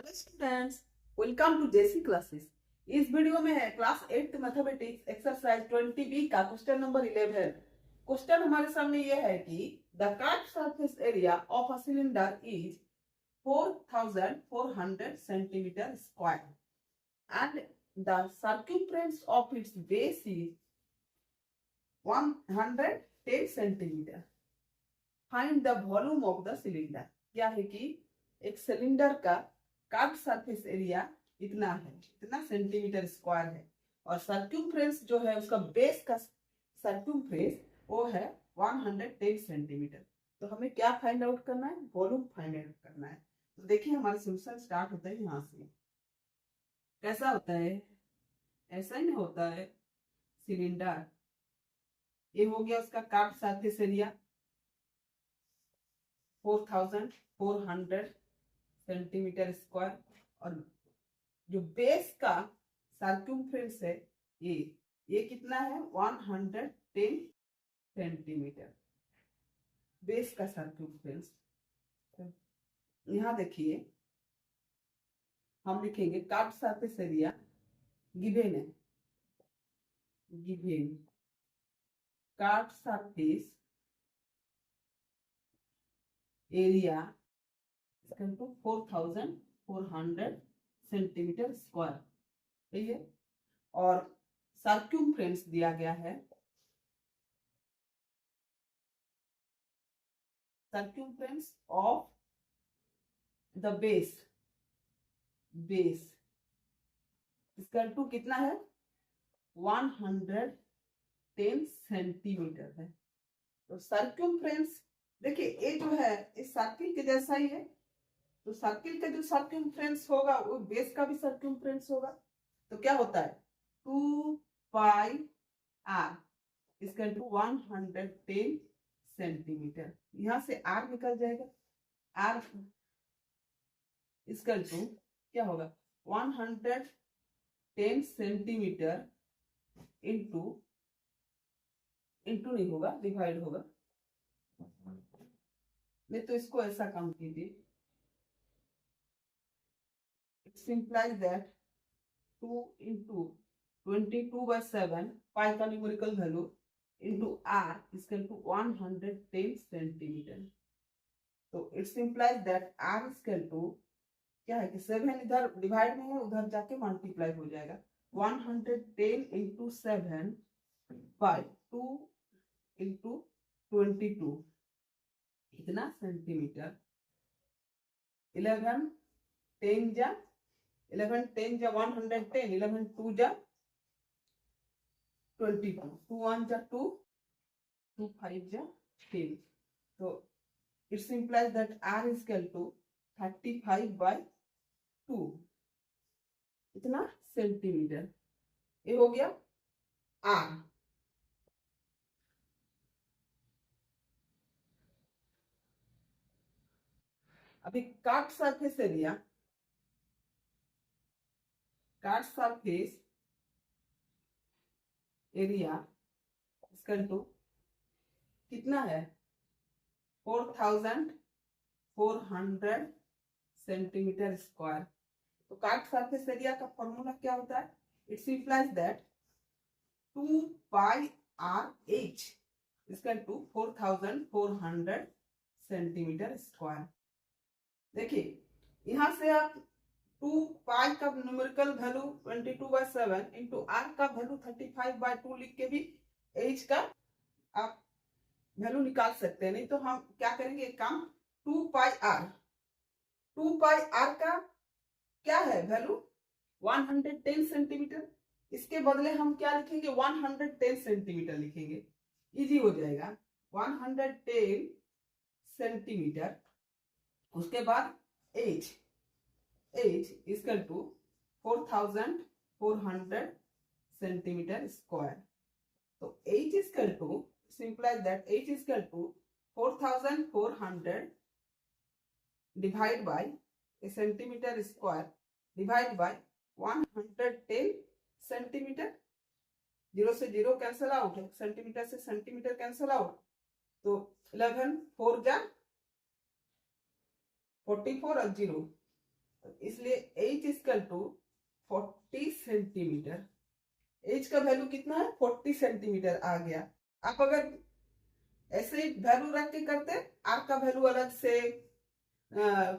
Hello students, welcome to JC Classes. इस video में है क्लास 8 मैथमेटिक्स एक्सरसाइज 20 बी का क्वेश्चन नंबर 11। क्वेश्चन हमारे सामने ये है कि the curve surface area of a cylinder is 4400 centimetre square and the circumference of its base is 110 centimetre. Find the volume of the cylinder. क्या है कि एक सिलेंडर का कर्व सरफेस एरिया इतना है, इतना सेंटीमीटर स्क्वायर है, और सर्कमफ्रेंस जो है उसका बेस का सर्कमफ्रेंस वो है 110 सेंटीमीटर। तो हमें क्या फाइंड आउट करना है? वॉल्यूम फाइंड आउट करना है। तो देखिए हमारा सॉल्यूशन स्टार्ट होता है यहाँ से। कैसा होता है? ऐसा ही नहीं होता है। सिलेंडर ये हो गया उसका curve surface area 4400 centimetre square, और जो बेस का सर्कमफ्रेंस है ये कितना है? 110 सेंटीमीटर बेस का सर्कमफ्रेंस। यहाँ देखिए हम लिखेंगे कर्व सरफेस एरिया गिवन है, given curve surface area 4400 centimetre square, सही है। और सर्कमफ्रेंस दिया गया है, circumference of the base, base इसका टू कितना है? 110 सेंटीमीटर है। तो सर्कमफ्रेंस देखिए ये जो है इस सर्किल के जैसा ही है, तो सर्किल का जो सर्कमफ्रेंस होगा वो बेस का भी सर्कमफ्रेंस होगा। तो क्या होता है? 2 पाई आर इसका 110 सेंटीमीटर। यहां से आर निकल जाएगा, आर इसका क्या होगा? 110 सेंटीमीटर इंटू नहीं होगा, डिवाइड होगा। नहीं तो इसको ऐसा काम कीजिए, it's implies that 2 into 22/7 pi का numerical value into r equal to 110 centimetre. तो it's implies that r equal to क्या है कि 7 इधर डिवाइड में है, उधर जाके मल्टीप्लाई हो जाएगा। 110 इंटू 7 बाई 2 इंटू 22 इतना सेंटीमीटर। 11 10 जा 11 10 जा 110, 11 2 जा 22, 2 1 जा 2, 2 5 जा 10। तो it's implies that r is equal to 35/2 इतना सेंटीमीटर। ये हो गया आर। अभी curve surface area, curve surface area equal to कितना है? 4400 सेंटीमीटर स्क्वायर। तो कर्व सरफेस एरिया का फॉर्मूला क्या होता है? It's implies that 2 pi r h equal to 4400 centimetre square. देखिए यहां से आप 2 पाई का न्यूमेरिकल वैल्यू 22/7 इंटू आर का वैल्यू 35/2 लिख के भी एच का आप वैल्यू निकाल सकते हैं। नहीं तो हम क्या करेंगे, एक काम 2 पाई आर का क्या है वैल्यू? 110 सेंटीमीटर। इसके बदले हम क्या लिखेंगे? 110 सेंटीमीटर लिखेंगे, इजी हो जाएगा। 110 सेंटीमीटर, उसके बाद h equal to 4400 centimetre square. तो h equal to implies that h is equal to 4400 divided by a centimeter square divided by 110 centimetre. 0 से 0 कैंसल आउट है, सेंटीमीटर से सेंटीमीटर कैंसल आउट। तो 11 4 जा 44 और 0 तो इसलिए h equal to 40 centimetre. h का वैल्यू कितना है? 40 सेंटीमीटर आ गया। आप अगर ऐसे ही वैल्यू रख के करते, r का वैल्यू अलग से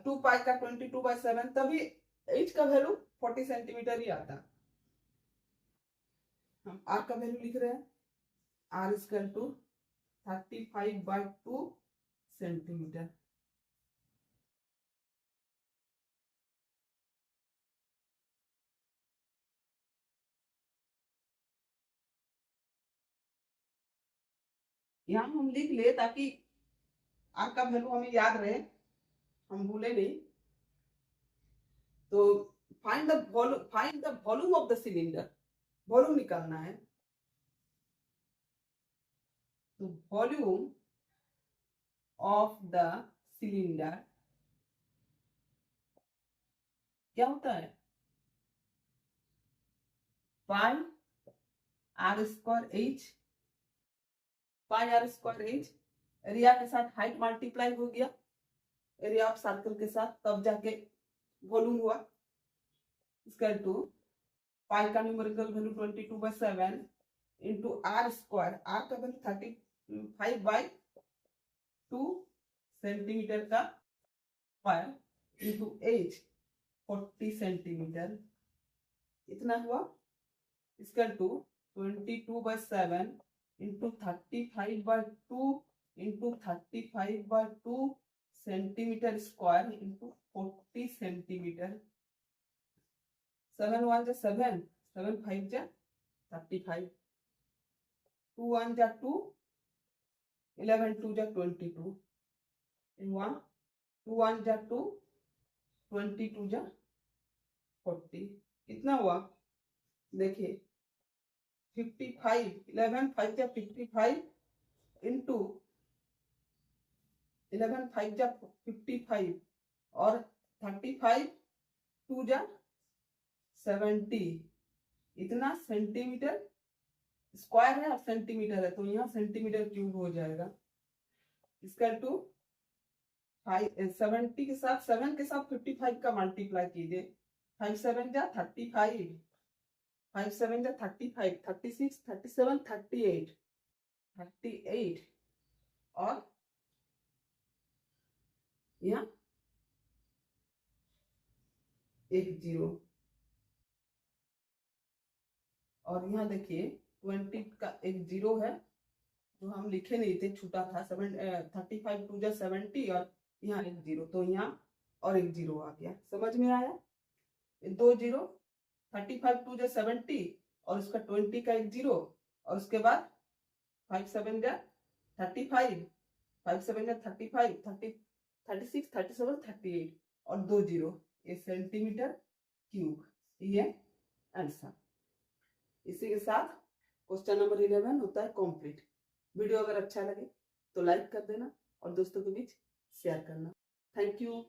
2 पाई का 22/7, तभी h का वैल्यू 40 सेंटीमीटर ही आता। हम r का वैल्यू लिख रहे हैं, r इक्वल टू 35/2 सेंटीमीटर। यहाँ हम लिख ले ताकि r का वैल्यू हमें याद रहे, हम भूले नहीं। तो find the volume of the cylinder, volume निकालना है। तो वॉल्यूम ऑफ द सिलेंडर क्या होता है? Pi r square h, pi r square h. Area के साथ हाइट मल्टीप्लाई हो गया, एरिया ऑफ सर्कल के साथ, तब जाके वॉल्यूम हुआ। इसका टू पाई का numerical value 22/7 into r square, r का वैल्यू 35/2 सेंटीमीटर का स्क्वायर इंटू एच 40 सेंटीमीटर, इतना हुआ। इसका two 22/7 into 35/2 into 35/2 centimetre square into 40 centimetre. 7 1 जा 7, 7 5 जा 35, 2 1 जा 2, 11 2 जा 22, 1 2 1 जा 2, 22 जा 40, कितना हुआ? देखिए 55, 11 5 जा 55 इंटू 11 5 जा 55 और 35 2 जा 70, इतना सेंटीमीटर स्क्वायर है और सेंटीमीटर है, तो यहाँ सेंटीमीटर क्यूब हो जाएगा। इसका टू 70 के साथ 7 के साथ 55 का मल्टीप्लाई कीजिए, 5 7 जा 35, 5 7 जा 35, 36 37 38, 38 और यहाँ एक जीरो, और यहाँ देखिए 20 का एक जीरो है जो हम लिखे नहीं थे, छूटा था। 35 2 जा 70 और यहाँ एक जीरो, तो यहाँ और एक जीरो आ गया। समझ में आया? दो जीरो, 35 2 जा 70 और उसका 20 का एक जीरो, और उसके बाद 5 7 जा 35, 5 7 जा 35, 30 36 37 38 और दो जीरो, ये सेंटीमीटर क्यूब, ये आंसर। इसी के साथ क्वेश्चन नंबर 11 होता है कंप्लीट। वीडियो अगर अच्छा लगे तो लाइक कर देना और दोस्तों के बीच शेयर करना। Thank you.